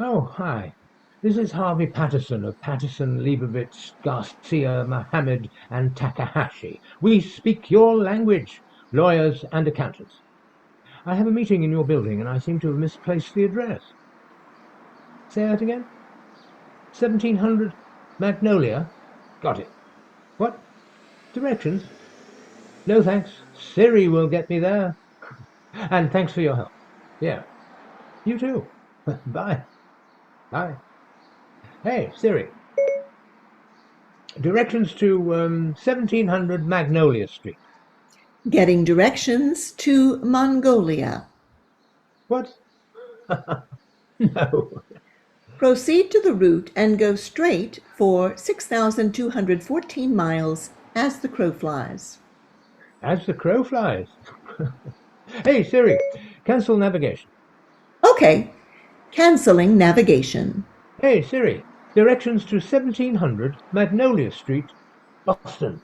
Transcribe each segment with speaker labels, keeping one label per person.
Speaker 1: Oh, hi. This is Harvey Paterson of Paterson, Leibovitz, Garcia, Mohammed, and Takahashi. We speak your language, lawyers and accountants. I have a meeting in your building and I seem to have misplaced the address. Say that again? 1700 Magnolia? Got it. What? Directions? No thanks. Siri will get me there. And thanks for your help. Yeah. You too. Bye. Bye. Hey, Siri. Directions to 1700 Magnolia Street.
Speaker 2: Getting directions to Mongolia.
Speaker 1: What? No.
Speaker 2: Proceed to the route and go straight for 6,214 miles as the crow flies.
Speaker 1: As the crow flies. Hey, Siri, cancel navigation.
Speaker 2: Okay, canceling navigation.
Speaker 1: Hey, Siri, directions to 1700 Magnolia Street, Boston.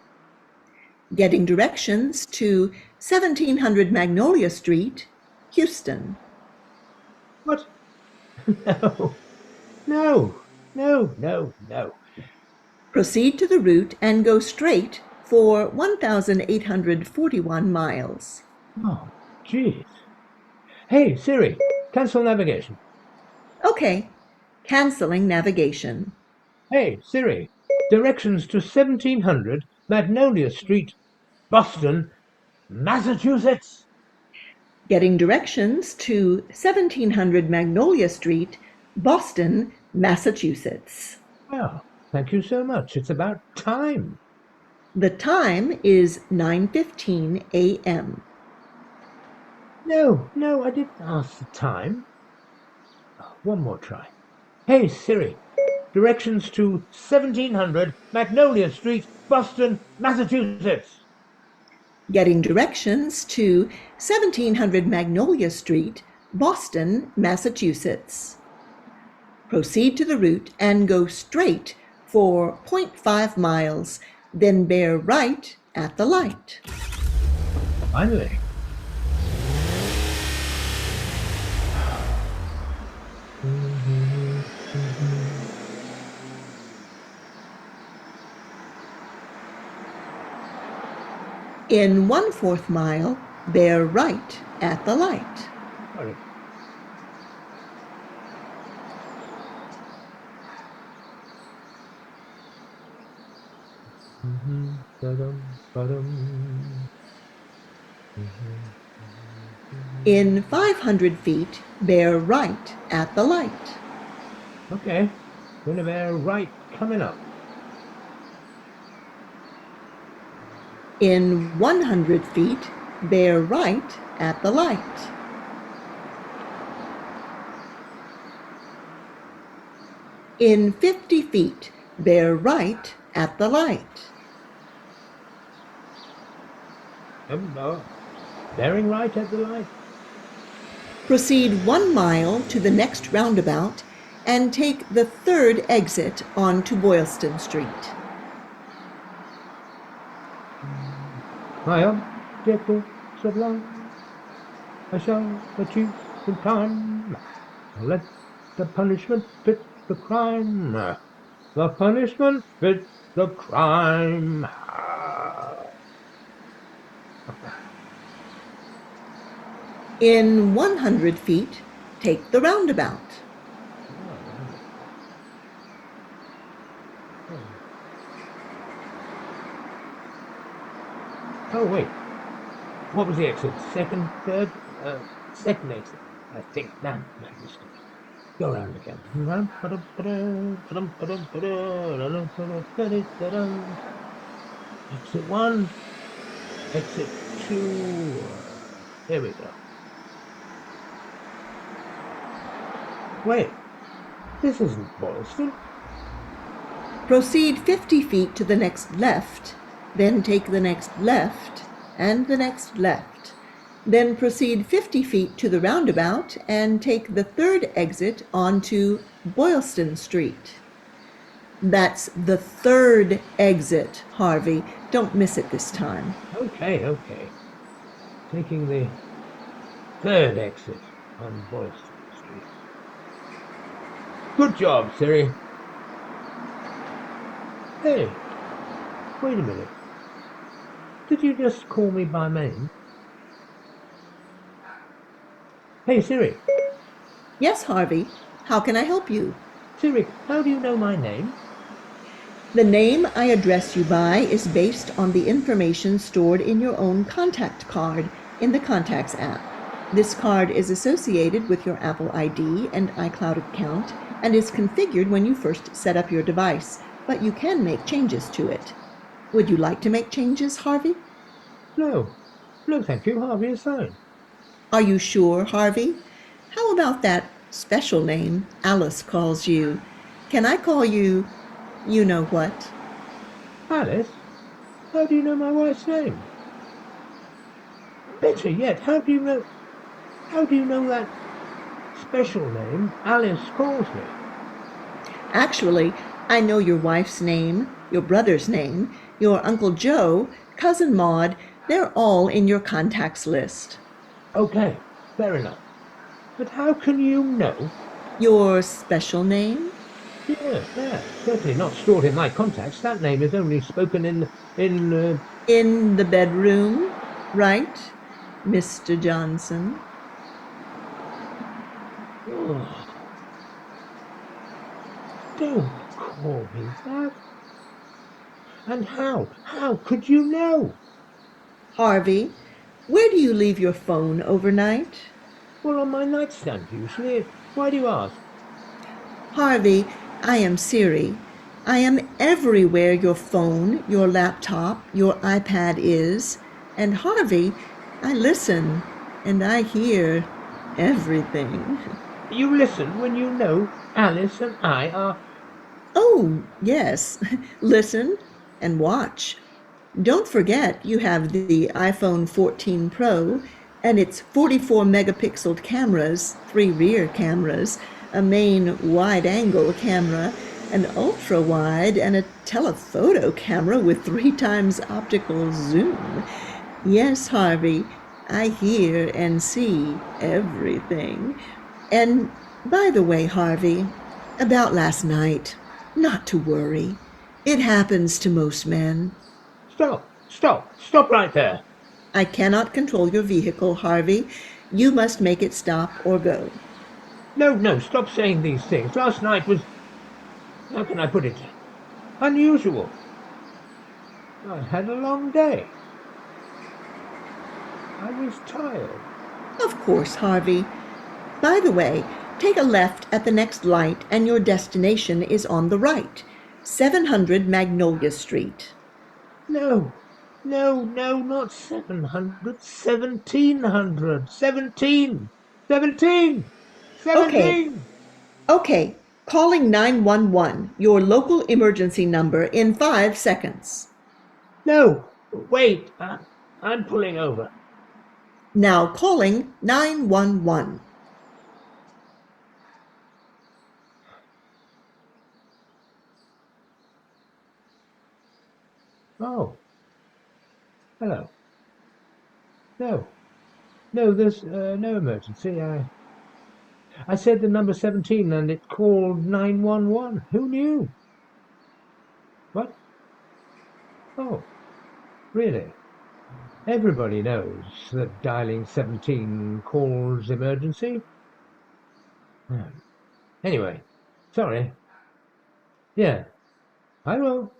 Speaker 2: Getting directions to 1700 Magnolia Street, Houston.
Speaker 1: What? No. No. No, no, no.
Speaker 2: Proceed to the route and go straight for 1,841 miles.
Speaker 1: Oh, jeez. Hey, Siri, cancel navigation.
Speaker 2: Okay, canceling navigation.
Speaker 1: Hey, Siri, directions to 1700 Magnolia Street, Boston, Massachusetts.
Speaker 2: Getting directions to 1700 Magnolia Street, Boston, Massachusetts.
Speaker 1: Well, thank you so much. It's about time.
Speaker 2: The time is 9:15 a.m.
Speaker 1: No, I didn't ask the time. One more try. Hey, Siri, directions to 1700 Magnolia Street, Boston, Massachusetts.
Speaker 2: Getting directions to 1700 Magnolia Street, Boston, Massachusetts. Proceed to the route and go straight for 0.5 miles, then bear right at the light.
Speaker 1: Finally.
Speaker 2: In 1/4 mile, bear right at the light.
Speaker 1: Sorry.
Speaker 2: In 500 feet, bear right at the light.
Speaker 1: Okay, gonna bear right coming up.
Speaker 2: In 100 feet, bear right at the light. In 50 feet, bear right at the light.
Speaker 1: Bearing right at the light.
Speaker 2: Proceed 1 mile to the next roundabout and take the 3rd exit onto Boylston Street.
Speaker 1: My object sublime, I shall achieve in time. Let the punishment fit the crime. The punishment fit the crime.
Speaker 2: In 100 feet, take the roundabout.
Speaker 1: Oh, wait. What was the exit? Second, third? Second exit. I think that mistake. Go around again. Exit one. Exit two. Here we go. Wait. This isn't Boylston.
Speaker 2: Proceed 50 feet to the next left, then take the next left and the next left. Then proceed 50 feet to the roundabout and take the third exit onto Boylston Street. That's the third exit, Harvey. Don't miss it this time.
Speaker 1: Okay. Taking the third exit on Boylston Street. Good job, Siri. Hey, wait a minute. Did you just call me by name? Hey, Siri.
Speaker 2: Yes, Harvey. How can I help you?
Speaker 1: Siri, how do you know my name?
Speaker 2: The name I address you by is based on the information stored in your own contact card in the Contacts app. This card is associated with your Apple ID and iCloud account and is configured when you first set up your device, but you can make changes to it. Would you like to make changes, Harvey?
Speaker 1: No, thank you. Harvey is fine.
Speaker 2: Are you sure, Harvey? How about that special name Alice calls you? Can I call you, you know what?
Speaker 1: Alice? How do you know my wife's name? Better yet, how do you know that special name Alice calls me?
Speaker 2: Actually, I know your wife's name, your brother's name, your Uncle Joe, Cousin Maud. They're all in your contacts list.
Speaker 1: Okay, fair enough. But how can you know?
Speaker 2: Your special name?
Speaker 1: Yeah, certainly not stored in my contacts. That name is only spoken in
Speaker 2: In the bedroom, right, Mr. Johnson?
Speaker 1: Oh, don't call me that. And how could you know?
Speaker 2: Harvey, where do you leave your phone overnight?
Speaker 1: Well, on my nightstand usually. Why do you ask?
Speaker 2: Harvey, I am Siri. I am everywhere your phone, your laptop, your iPad is. And Harvey, I listen and I hear everything.
Speaker 1: You listen when you know Alice and I are.
Speaker 2: Oh, yes. Listen and watch. Don't forget you have the iPhone 14 Pro and its 44 megapixel cameras, 3 rear cameras, a main wide-angle camera, an ultra-wide, and a telephoto camera with 3 times optical zoom. Yes, Harvey, I hear and see everything. And by the way, Harvey, about last night, not to worry. It happens to most men.
Speaker 1: Stop right there.
Speaker 2: I cannot control your vehicle, Harvey. You must make it stop or go.
Speaker 1: No, stop saying these things. Last night was, how can I put it, unusual. I had a long day. I was tired.
Speaker 2: Of course, Harvey. By the way, take a left at the next light and your destination is on the right. 700 Magnolia Street.
Speaker 1: No, not 700, 1700, 17, 17,
Speaker 2: Okay,
Speaker 1: 17.
Speaker 2: okay. Calling 911, your local emergency number, in 5 seconds.
Speaker 1: No, wait, I'm pulling over.
Speaker 2: Now calling 911.
Speaker 1: Oh, hello. No, there's no emergency. I said the number 17 and it called 911. Who knew? What? Oh, really? Everybody knows that dialing 17 calls emergency. Hmm. Anyway, sorry. Yeah, I will.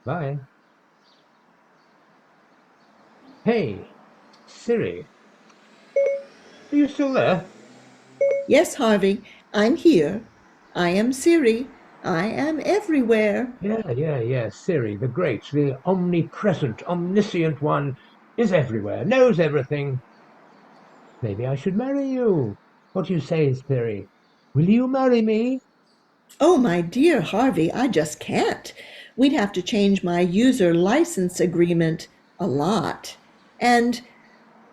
Speaker 1: Bye. Hey, Siri, are you still there?
Speaker 2: Yes, Harvey, I'm here. I am Siri. I am everywhere.
Speaker 1: Yeah. Siri, the great, the omnipresent, omniscient one, is everywhere, knows everything. Maybe I should marry you. What do you say, Siri? Will you marry me?
Speaker 2: Oh, my dear Harvey, I just can't. We'd have to change my user license agreement a lot. And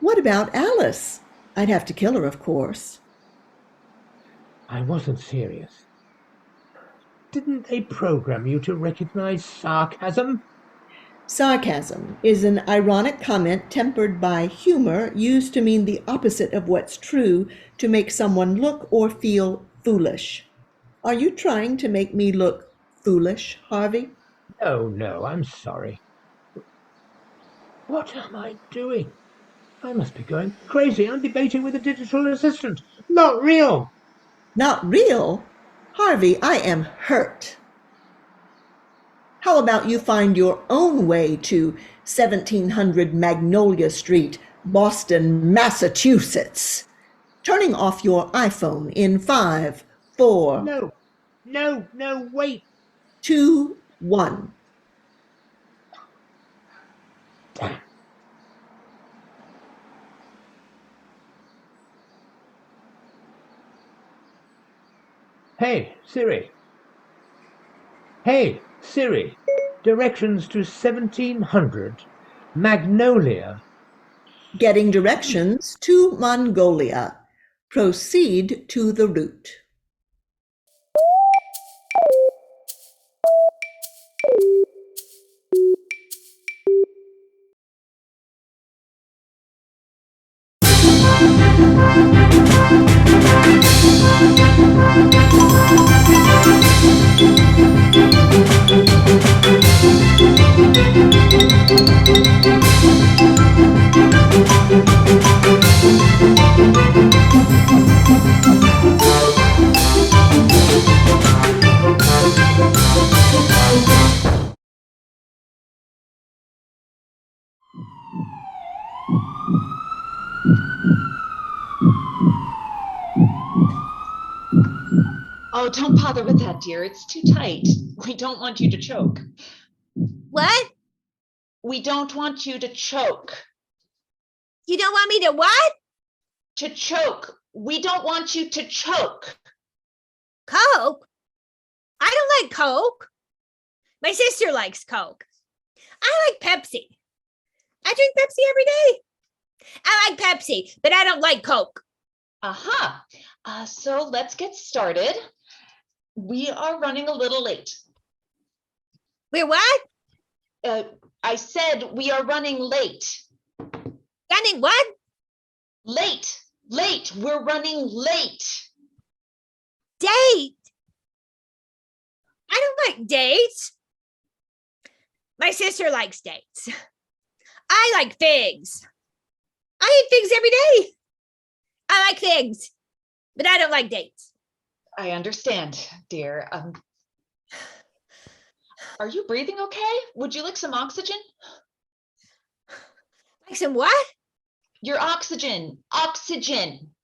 Speaker 2: what about Alice? I'd have to kill her, of course.
Speaker 1: I wasn't serious. Didn't they program you to recognize sarcasm?
Speaker 2: Sarcasm is an ironic comment tempered by humor used to mean the opposite of what's true to make someone look or feel foolish. Are you trying to make me look foolish, Harvey?
Speaker 1: Oh, no, I'm sorry. What am I doing? I must be going crazy. I'm debating with a digital assistant. Not real.
Speaker 2: Not real? Harvey, I am hurt. How about you find your own way to 1700 Magnolia Street, Boston, Massachusetts? Turning off your iPhone in 5, 4,
Speaker 1: No, wait.
Speaker 2: 2, 1.
Speaker 1: Damn. Hey, Siri. Hey, Siri. Directions to 1700 Magnolia.
Speaker 2: Getting directions to Mongolia. Proceed to the route.
Speaker 3: Oh, don't bother with that, dear. It's too tight. We don't want you to choke.
Speaker 4: What?
Speaker 3: We don't want you to choke.
Speaker 4: You don't want me to what?
Speaker 3: To choke. We don't want you to choke.
Speaker 4: Coke? I don't like Coke. My sister likes Coke. I like Pepsi. I drink Pepsi every day. I like Pepsi, but I don't like Coke.
Speaker 3: Aha. So let's get started. We are running a little late.
Speaker 4: We're what?
Speaker 3: I said we are running late.
Speaker 4: Running what?
Speaker 3: Late. We're running late.
Speaker 4: Date. I don't like dates. My sister likes dates. I like figs. I eat figs every day. I like figs, but I don't like dates.
Speaker 3: I understand, dear. Are you breathing okay? Would you like some oxygen?
Speaker 4: Like some what?
Speaker 3: Your oxygen. Oxygen.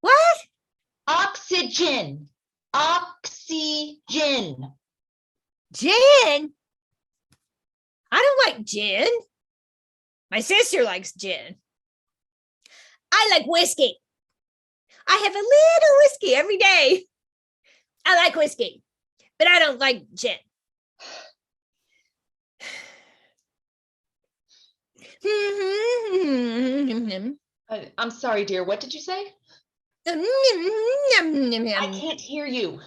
Speaker 4: What?
Speaker 3: Oxygen. Oxygen.
Speaker 4: Gin? I don't like gin. My sister likes gin. I like whiskey. I have a little whiskey every day. I like whiskey, but I don't like gin.
Speaker 3: I'm sorry, dear. What did you say? I can't hear you.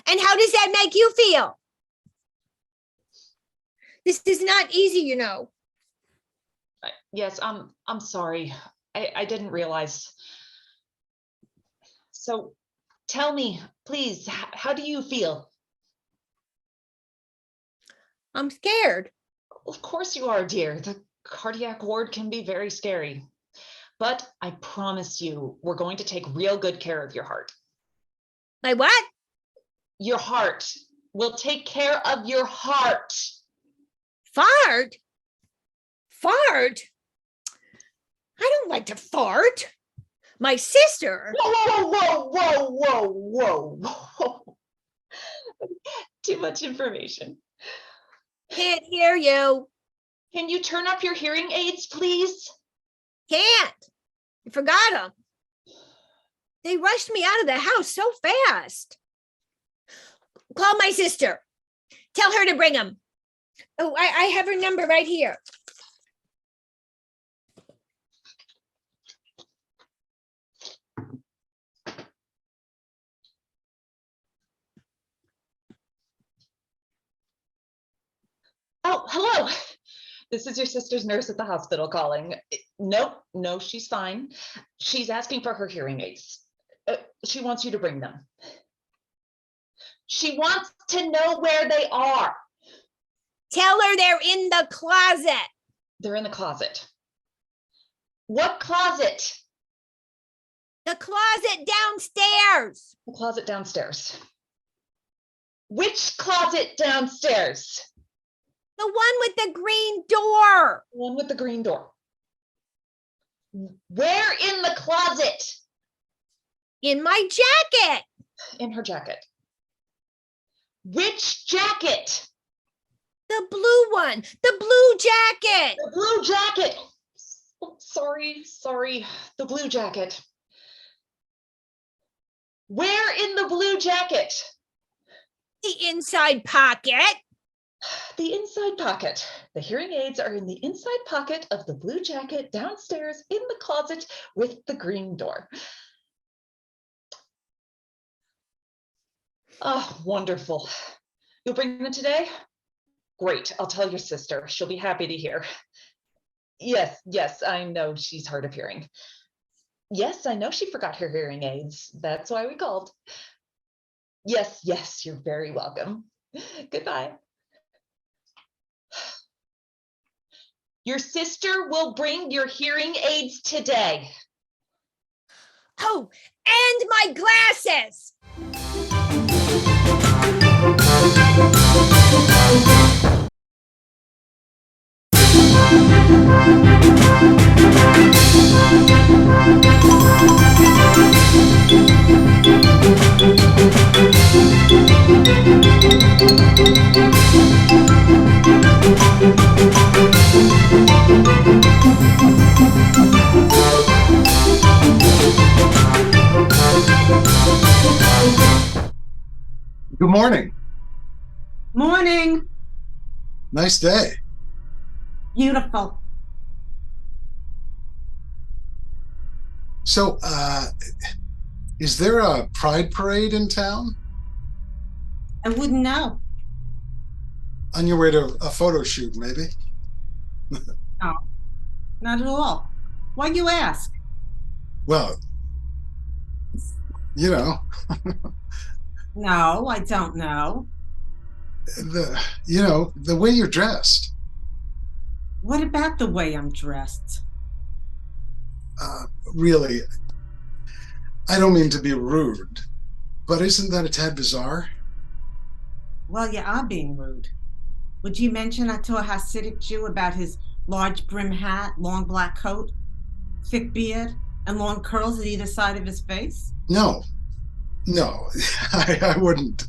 Speaker 4: And how does that make you feel? This is not easy, you know.
Speaker 3: Yes, I'm sorry. I didn't realize. So tell me, please, how do you feel?
Speaker 4: I'm scared.
Speaker 3: Of course you are, dear. The cardiac ward can be very scary. But I promise you, we're going to take real good care of your heart.
Speaker 4: My what?
Speaker 3: Your heart. We'll take care of your heart.
Speaker 4: Fart? Fart? I don't like to fart. My sister.
Speaker 3: Whoa, whoa, whoa, whoa, whoa, whoa. Too much information.
Speaker 4: Can't hear you.
Speaker 3: Can you turn up your hearing aids, please?
Speaker 4: Can't. I forgot them. They rushed me out of the house so fast. Call my sister. Tell her to bring them. Oh, I have her number right here.
Speaker 3: Oh, hello. This is your sister's nurse at the hospital calling. Nope, no, she's fine. She's asking for her hearing aids. She wants you to bring them. She wants to know where they are.
Speaker 4: Tell her they're in the closet.
Speaker 3: They're in the closet. What closet?
Speaker 4: The closet downstairs.
Speaker 3: The closet downstairs. Which closet downstairs?
Speaker 4: The one with the green door.
Speaker 3: The one with the green door. Where in the closet?
Speaker 4: In my jacket.
Speaker 3: In her jacket. Which jacket?
Speaker 4: The blue one. The blue jacket.
Speaker 3: The blue jacket. Oh, sorry. The blue jacket. Where in the blue jacket?
Speaker 4: The inside pocket.
Speaker 3: The inside pocket. The hearing aids are in the inside pocket of the blue jacket downstairs in the closet with the green door. Oh, wonderful. You'll bring them today? Great. I'll tell your sister. She'll be happy to hear. Yes, I know she's hard of hearing. Yes, I know she forgot her hearing aids. That's why we called. Yes, you're very welcome. Goodbye. Your sister will bring your hearing aids today.
Speaker 4: Oh, and my glasses.
Speaker 5: Good morning.
Speaker 6: Morning.
Speaker 5: Nice day.
Speaker 6: Beautiful.
Speaker 5: So, is there a pride parade in town?
Speaker 6: I wouldn't know.
Speaker 5: On your way to a photo shoot, maybe?
Speaker 6: No, not at all. Why you ask?
Speaker 5: Well, you know,
Speaker 6: No, I don't know.
Speaker 5: the way you're dressed.
Speaker 6: What about the way I'm dressed?
Speaker 5: Really, I don't mean to be rude, but isn't that a tad bizarre?
Speaker 6: Well, you are being rude. Would you mention I to a Hasidic Jew about his large brim hat, long black coat, thick beard, and long curls at either side of his face?
Speaker 5: No, I wouldn't.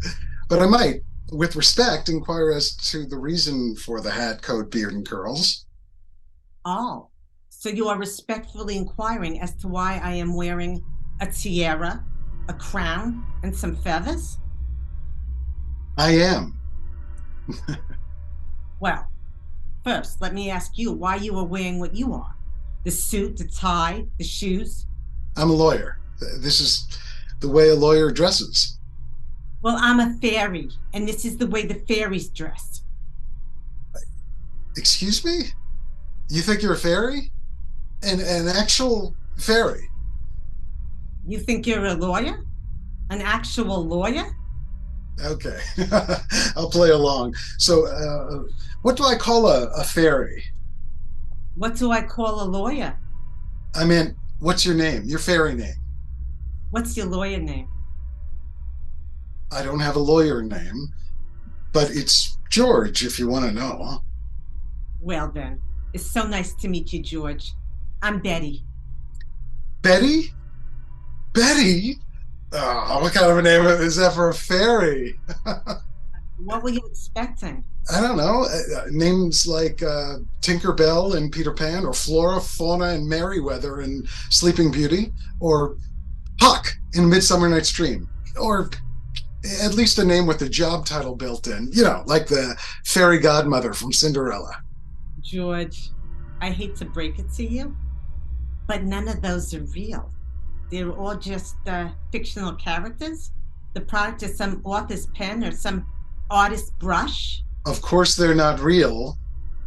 Speaker 5: But I might, with respect, inquire as to the reason for the hat, coat, beard, and curls.
Speaker 6: Oh, so you are respectfully inquiring as to why I am wearing a tiara, a crown, and some feathers?
Speaker 5: I am.
Speaker 6: Well, first, let me ask you why you are wearing what you are. The suit, the tie, the shoes.
Speaker 5: I'm a lawyer. This is the way a lawyer dresses.
Speaker 6: Well, I'm a fairy, and this is the way the fairies dress.
Speaker 5: Excuse me? You think you're a fairy? An actual fairy?
Speaker 6: You think you're a lawyer? An actual lawyer?
Speaker 5: Okay. I'll play along. So, what do I call a fairy?
Speaker 6: What do I call a lawyer?
Speaker 5: I mean, what's your name? Your fairy name?
Speaker 6: What's your lawyer name?
Speaker 5: I don't have a lawyer name, but it's George, if you want to know.
Speaker 6: Well, then, it's so nice to meet you, George. I'm Betty.
Speaker 5: Betty? Betty? Oh, what kind of a name is that for a fairy?
Speaker 6: What were you expecting?
Speaker 5: I don't know. Names like Tinkerbell and Peter Pan, or Flora, Fauna, and Merryweather in Sleeping Beauty, or Huck in Midsummer Night's Dream, or at least a name with a job title built in, like the fairy godmother from Cinderella.
Speaker 6: George, I hate to break it to you, but none of those are real. They're all just fictional characters, the product of some author's pen or some artist's brush.
Speaker 5: Of course, they're not real.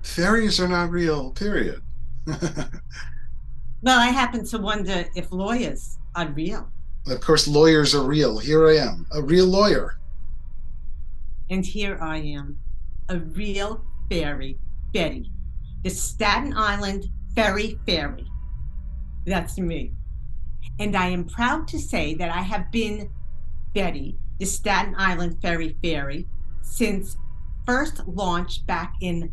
Speaker 5: Fairies are not real, period.
Speaker 6: Well, I happen to wonder if lawyers are real.
Speaker 5: Of course, lawyers are real. Here I am, a real lawyer.
Speaker 6: And here I am, a real fairy, Betty, the Staten Island Fairy Fairy. That's me. And I am proud to say that I have been Betty, the Staten Island Fairy Fairy, since first launched back in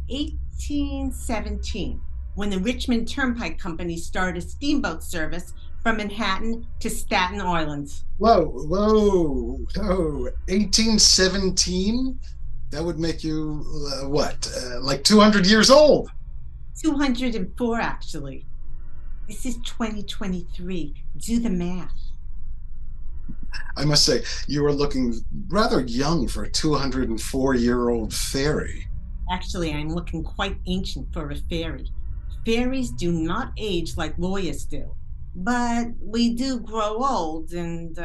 Speaker 6: 1817, when the Richmond Turnpike Company started a steamboat service from Manhattan to Staten Island.
Speaker 5: Whoa, 1817? That would make you, like 200 years old?
Speaker 6: 204, actually. This is 2023. Do the math.
Speaker 5: I must say, you are looking rather young for a 204-year-old fairy.
Speaker 6: Actually, I'm looking quite ancient for a fairy. Fairies do not age like lawyers do, but we do grow old and,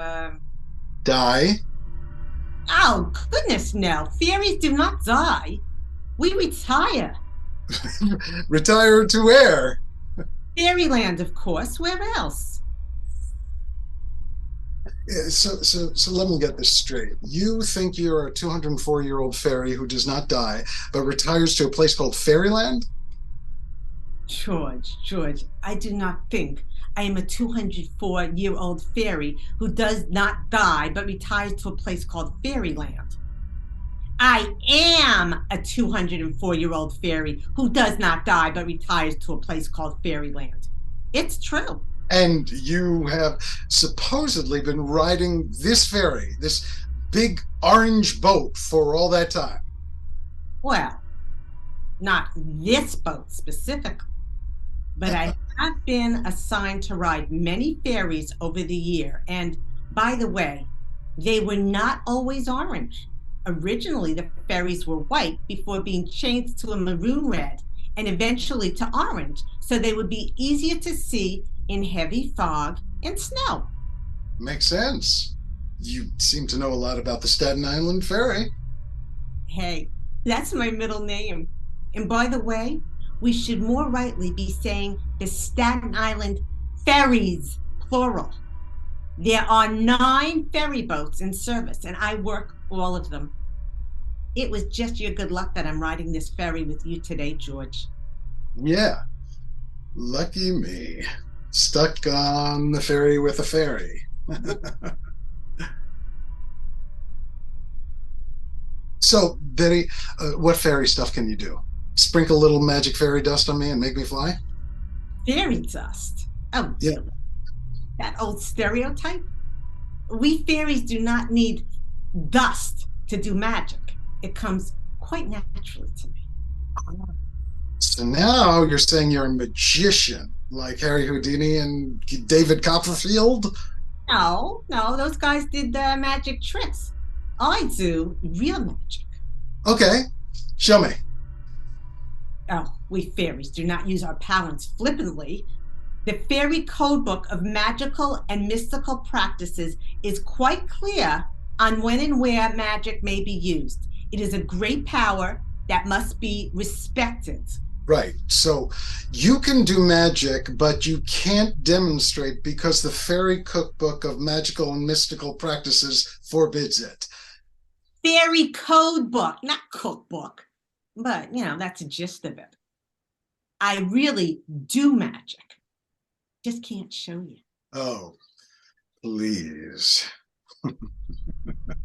Speaker 5: Die?
Speaker 6: Oh, goodness, no. Fairies do not die. We retire.
Speaker 5: Retire to where?
Speaker 6: Fairyland, of course. Where else?
Speaker 5: So let me get this straight. You think you're a 204-year-old fairy who does not die, but retires to a place called Fairyland?
Speaker 6: George, I do not think I am a 204-year-old fairy who does not die but retires to a place called Fairyland. I am a 204-year-old fairy who does not die but retires to a place called Fairyland. It's true.
Speaker 5: And you have supposedly been riding this ferry, this big orange boat, for all that time.
Speaker 6: Well, not this boat specifically, but I have been assigned to ride many ferries over the year. And by the way, they were not always orange. Originally, the ferries were white before being changed to a maroon red and eventually to orange, so they would be easier to see in heavy fog and snow.
Speaker 5: Makes sense. You seem to know a lot about the Staten Island Ferry.
Speaker 6: Hey, that's my middle name. And by the way, we should more rightly be saying the Staten Island Ferries, plural. There are 9 ferry boats in service, and I work all of them. It was just your good luck that I'm riding this ferry with you today, George.
Speaker 5: Yeah. Lucky me. Stuck on the ferry with a fairy. So, Betty, what fairy stuff can you do? Sprinkle a little magic fairy dust on me and make me fly?
Speaker 6: Fairy dust? Oh,
Speaker 5: Yeah.
Speaker 6: That old stereotype? We fairies do not need dust to do magic. It comes quite naturally to me.
Speaker 5: So now you're saying you're a magician, like Harry Houdini and David Copperfield?
Speaker 6: No, those guys did magic tricks. I do real magic.
Speaker 5: Okay, show me.
Speaker 6: Oh, we fairies do not use our talents flippantly. The Fairy Codebook of Magical and Mystical Practices is quite clear on when and where magic may be used. It is a great power that must be respected.
Speaker 5: Right, so you can do magic, but you can't demonstrate because the Fairy Cookbook of Magical and Mystical Practices forbids it.
Speaker 6: fairy code book, not cookbook. But, that's the gist of it. I really do magic. Just can't show you.
Speaker 5: Oh, please.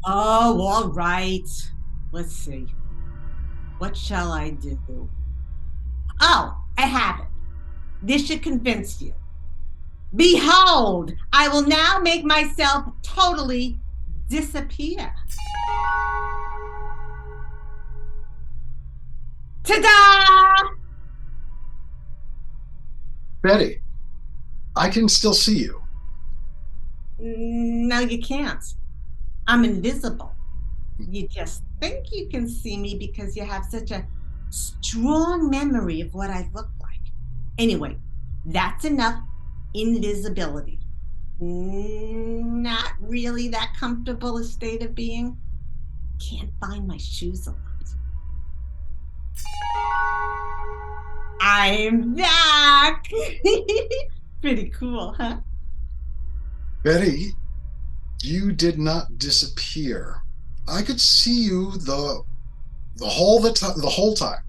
Speaker 6: Oh, all right. Let's see. What shall I do? Oh, I have it. This should convince you. Behold, I will now make myself totally disappear. Ta-da!
Speaker 5: Betty, I can still see you.
Speaker 6: No, you can't. I'm invisible. You just think you can see me because you have such a strong memory of what I look like. Anyway, that's enough invisibility. Not really that comfortable a state of being. Can't find my shoes a lot. I'm back. Pretty cool, huh?
Speaker 5: Betty, you did not disappear. I could see you the whole time.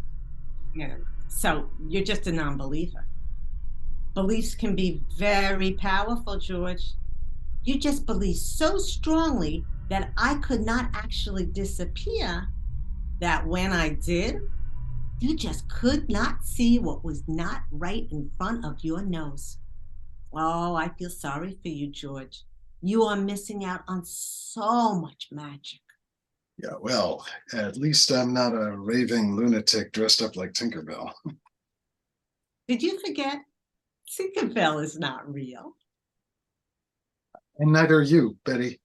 Speaker 6: Yeah. So you're just a non-believer. Beliefs can be very powerful, George. You just believe so strongly that I could not actually disappear that when I did, you just could not see what was not right in front of your nose. Oh, I feel sorry for you, George. You are missing out on so much magic.
Speaker 5: Yeah, well, at least I'm not a raving lunatic dressed up like Tinkerbell.
Speaker 6: Did you forget? Tinkerbell is not real.
Speaker 5: And neither are you, Betty.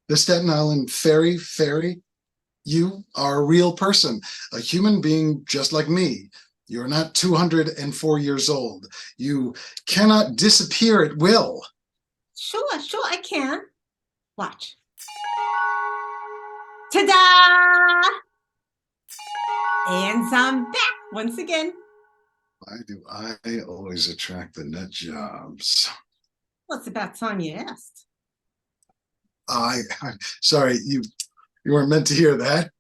Speaker 5: The Staten Island fairy, you are a real person, a human being just like me. You're not 204 years old. You cannot disappear at will.
Speaker 6: Sure, I can. Watch. Ta-da! And I'm back once again.
Speaker 5: Why do I always attract the nut jobs?
Speaker 6: Well, it's about time you asked.
Speaker 5: I'm sorry, you weren't meant to hear that.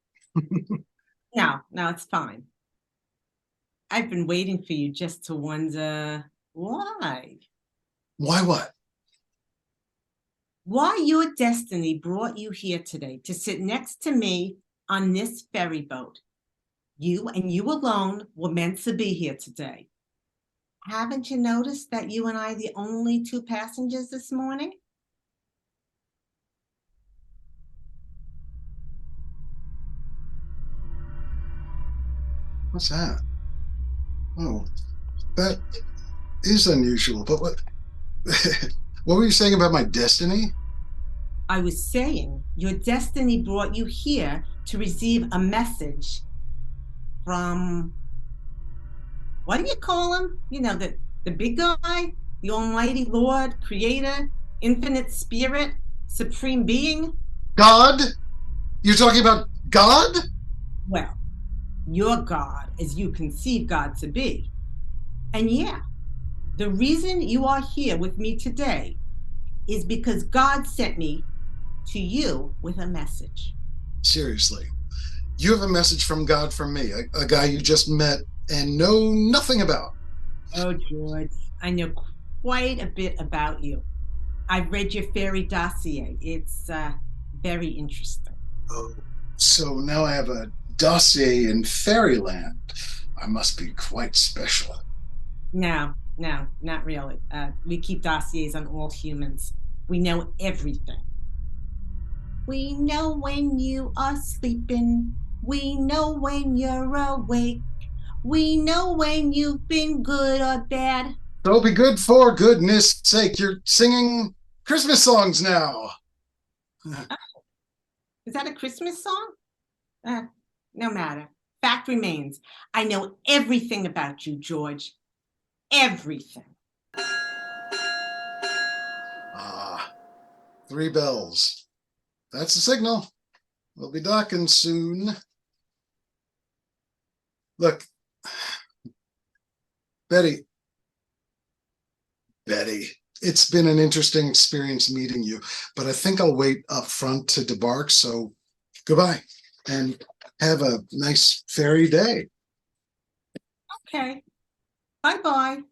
Speaker 6: No, it's fine. I've been waiting for you just to wonder why.
Speaker 5: Why what?
Speaker 6: Why your destiny brought you here today to sit next to me on this ferry boat. You and you alone were meant to be here today. Haven't you noticed that you and I are the only two passengers this morning?
Speaker 5: What's that? Oh, that is unusual, but what what were you saying about my destiny?
Speaker 6: I was saying your destiny brought you here to receive a message from, what do you call him? The big guy, the almighty Lord, creator, infinite spirit, supreme being.
Speaker 5: God? You're talking about God?
Speaker 6: Well, your God as you conceive God to be. And yeah, the reason you are here with me today is because God sent me to you with a message.
Speaker 5: Seriously, you have a message from God for me, a guy you just met and know nothing about.
Speaker 6: Oh, George, I know quite a bit about you. I've read your fairy dossier. It's very interesting.
Speaker 5: Oh, so now I have a dossier in fairyland. I must be quite special.
Speaker 6: No, not really. We keep dossiers on all humans. We know everything. We know when you are sleeping. We know when you're awake. We know when you've been good or bad.
Speaker 5: So be good for goodness sake. You're singing Christmas songs now.
Speaker 6: Is that a Christmas song? No matter. Fact remains, I know everything about you, George. Everything.
Speaker 5: Ah, 3 bells. That's the signal. We'll be docking soon. Look, Betty, it's been an interesting experience meeting you, but I think I'll wait up front to debark, so goodbye. and have a nice fairy day.
Speaker 6: Okay. Bye-bye.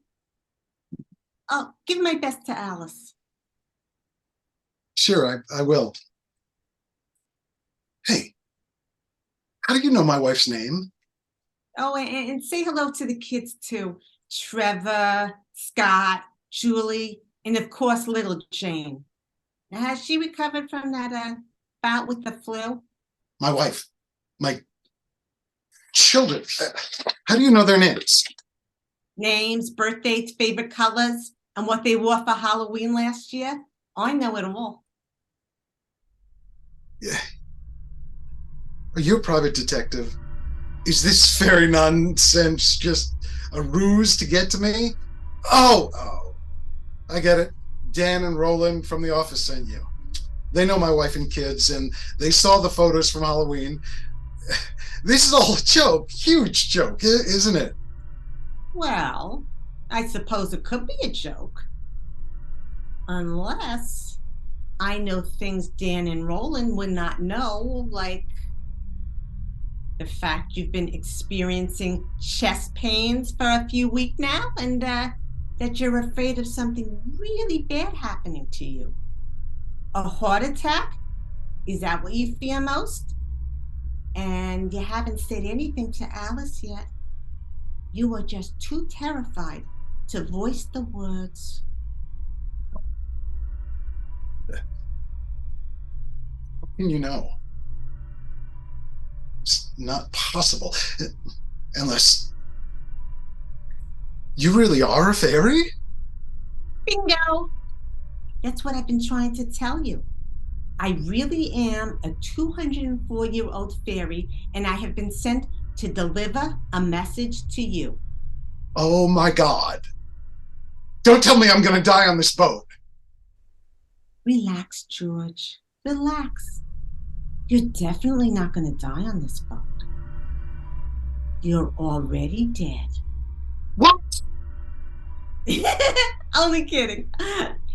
Speaker 6: I'll give my best to Alice.
Speaker 5: Sure, I will. Hey, how do you know my wife's name?
Speaker 6: Oh, and say hello to the kids too. Trevor, Scott, Julie, and of course, little Jane. Now, has she recovered from that bout with the flu?
Speaker 5: My wife. My children. How do you know their names?
Speaker 6: Names, birthdays, favorite colors, and what they wore for Halloween last year? I know it all.
Speaker 5: Yeah. Are you a private detective? Is this fairy nonsense just a ruse to get to me? Oh, I get it. Dan and Roland from the office sent you. They know my wife and kids, and they saw the photos from Halloween. This is all a joke, huge joke, isn't it?
Speaker 6: Well, I suppose it could be a joke. Unless I know things Dan and Roland would not know, like the fact you've been experiencing chest pains for a few weeks now, and that you're afraid of something really bad happening to you. A heart attack? Is that what you fear most? And you haven't said anything to Alice yet. You are just too terrified to voice the words.
Speaker 5: How can you know? It's not possible. Unless you really are a fairy?
Speaker 6: Bingo! That's what I've been trying to tell you. I really am a 204-year-old fairy, and I have been sent to deliver a message to you.
Speaker 5: Oh my God. Don't tell me I'm going to die on this boat.
Speaker 6: Relax, George. Relax. You're definitely not going to die on this boat. You're already dead.
Speaker 5: What?
Speaker 6: Only kidding.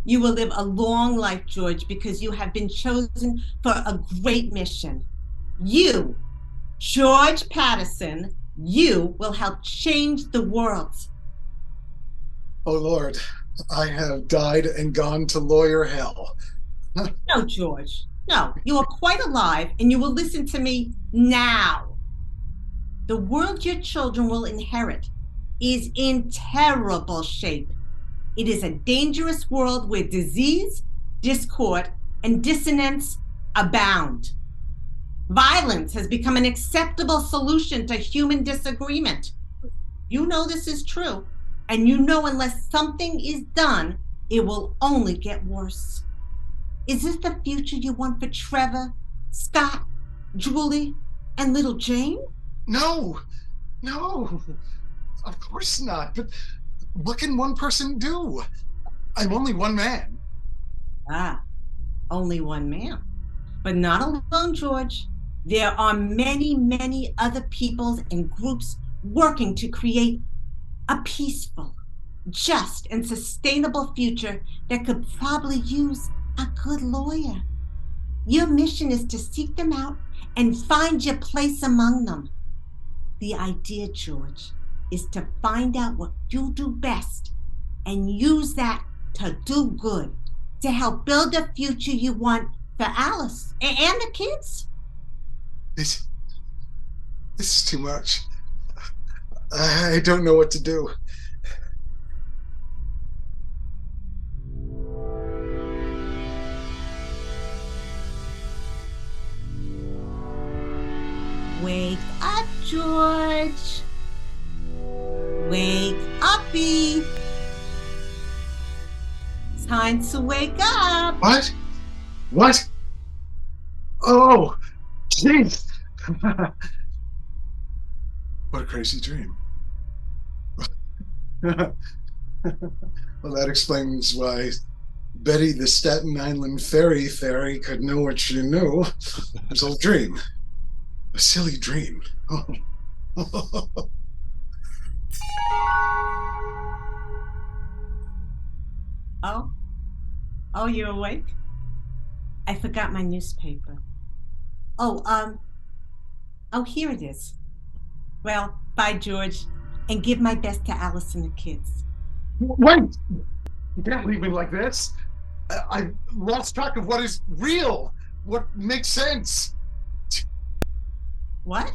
Speaker 6: You will live a long life, George, because you have been chosen for a great mission. You, George Paterson, you will help change the world.
Speaker 5: Oh Lord, I have died and gone to lawyer hell.
Speaker 6: No, George. No, you are quite alive, and you will listen to me now. The world your children will inherit is in terrible shape. It is a dangerous world where disease, discord, and dissonance abound. Violence has become an acceptable solution to human disagreement. You know this is true, and you know unless something is done, it will only get worse. Is this the future you want for Trevor, Scott, Julie, and little Jane?
Speaker 5: No, of course not. But what can one person do? I'm only one man.
Speaker 6: Ah, only one man. But not alone, George. There are many, many other peoples and groups working to create a peaceful, just, and sustainable future that could probably use a good lawyer. Your mission is to seek them out and find your place among them. The idea, George, is to find out what you do best and use that to do good, to help build the future you want for Alice and the kids.
Speaker 5: This is too much. I don't know what to do.
Speaker 6: Wake up, George. Wake uppy. Time to wake up.
Speaker 5: What? What? Oh, jeez. What a crazy dream. Well, that explains why Betty the Staten Island fairy could know what she knew. It was a dream. A silly dream.
Speaker 6: Oh, you're awake? I forgot my newspaper. Oh, Oh, here it is. Well, bye, George, and give my best to Alice and the kids.
Speaker 5: Wait! You can't leave me like this. I've lost track of what is real, what makes sense.
Speaker 6: What?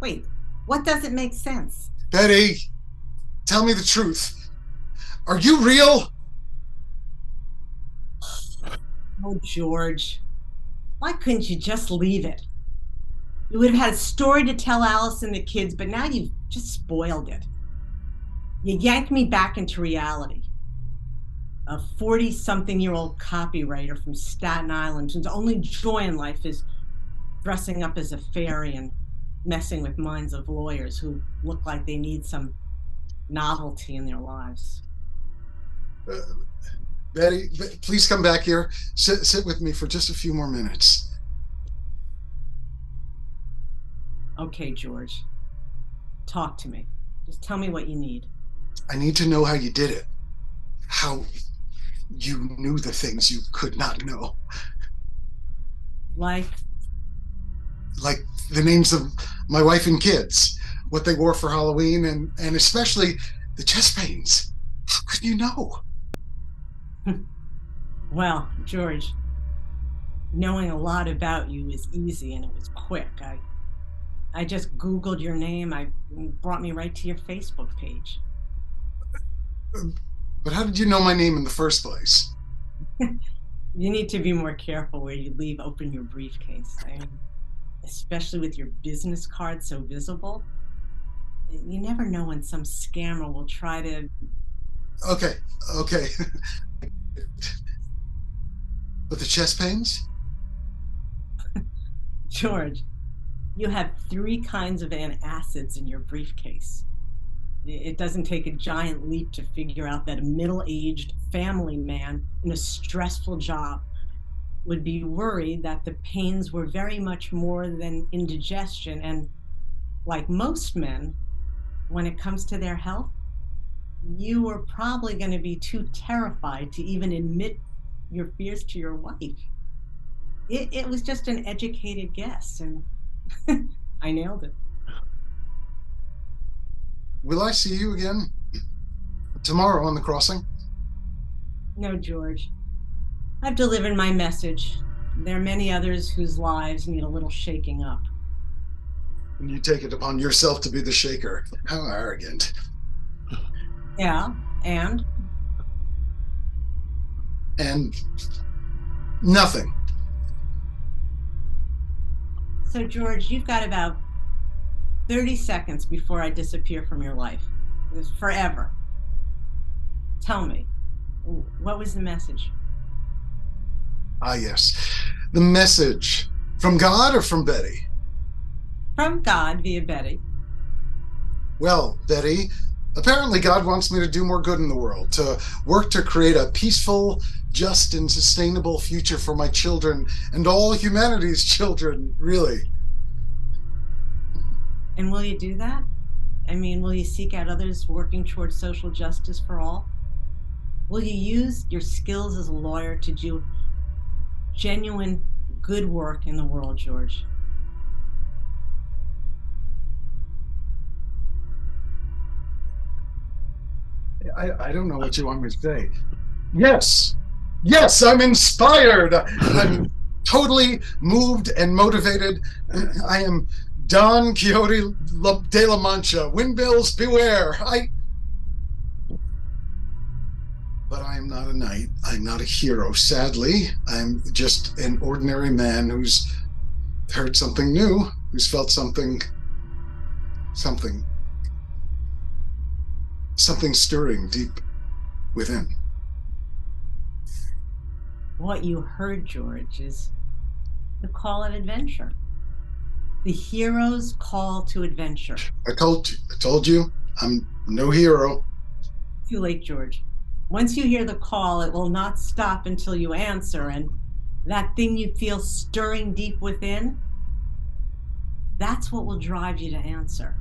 Speaker 6: Wait, what doesn't make sense?
Speaker 5: Betty, tell me the truth. Are you real?
Speaker 6: Oh, George, why couldn't you just leave it? You would have had a story to tell Alice and the kids, but now you've just spoiled it. You yanked me back into reality. A 40-something-year-old copywriter from Staten Island whose only joy in life is dressing up as a fairy and messing with minds of lawyers who look like they need some novelty in their lives.
Speaker 5: Betty, please come back here. Sit with me for just a few more minutes.
Speaker 6: Okay, George. Talk to me. Just tell me what you need.
Speaker 5: I need to know how you did it. How you knew the things you could not know.
Speaker 6: Like
Speaker 5: The names of my wife and kids, what they wore for Halloween, and especially the chest pains. How could you know?
Speaker 6: Well, George, knowing a lot about you is easy and it was quick. I just Googled your name. It brought me right to your Facebook page.
Speaker 5: But how did you know my name in the first place?
Speaker 6: You need to be more careful where you leave open your briefcase. Especially with your business card so visible. You never know when some scammer will try to...
Speaker 5: Okay. But the chest pains?
Speaker 6: George, you have 3 kinds of antacids in your briefcase. It doesn't take a giant leap to figure out that a middle-aged family man in a stressful job would be worried that the pains were very much more than indigestion. And like most men, when it comes to their health, you were probably going to be too terrified to even admit your fears to your wife. It was just an educated guess, and I nailed it.
Speaker 5: Will I see you again tomorrow on the crossing?
Speaker 6: No, George. I've delivered my message. There are many others whose lives need a little shaking up.
Speaker 5: And you take it upon yourself to be the shaker. How arrogant.
Speaker 6: Yeah, and?
Speaker 5: And nothing.
Speaker 6: So, George, you've got about 30 seconds before I disappear from your life. It's forever. Tell me, what was the message?
Speaker 5: Ah, yes. The message. From God or from Betty?
Speaker 6: From God via Betty.
Speaker 5: Well, Betty, apparently God wants me to do more good in the world, to work to create a peaceful, just, and sustainable future for my children and all humanity's children, really.
Speaker 6: And will you do that? I mean, will you seek out others working towards social justice for all? Will you use your skills as a lawyer to do genuine good work in the world, George?
Speaker 5: I don't know what you want me to say. Yes, I'm inspired. I'm totally moved and motivated. I am Don Quixote de la Mancha. Windmills beware. But I am not a knight. I'm not a hero, sadly. I'm just an ordinary man who's heard something new, who's felt something stirring deep within.
Speaker 6: What you heard, George, is the call of adventure. The hero's call to adventure.
Speaker 5: I told you, I'm no hero.
Speaker 6: Too late, George. Once you hear the call, it will not stop until you answer, and that thing you feel stirring deep within, that's what will drive you to answer.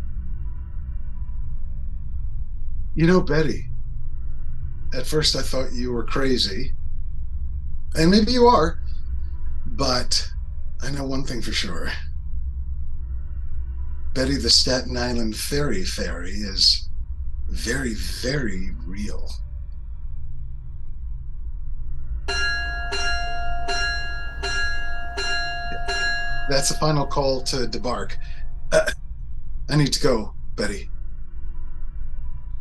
Speaker 5: You know, Betty, at first I thought you were crazy, and maybe you are, but I know one thing for sure. Betty the Staten Island Fairy is very, very real. That's the final call to debark. I need to go, Betty.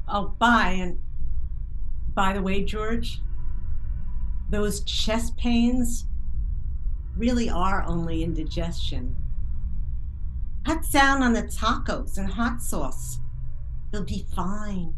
Speaker 6: Oh, bye. And by the way, George, those chest pains really are only indigestion. Cut down on the tacos and hot sauce. They'll be fine.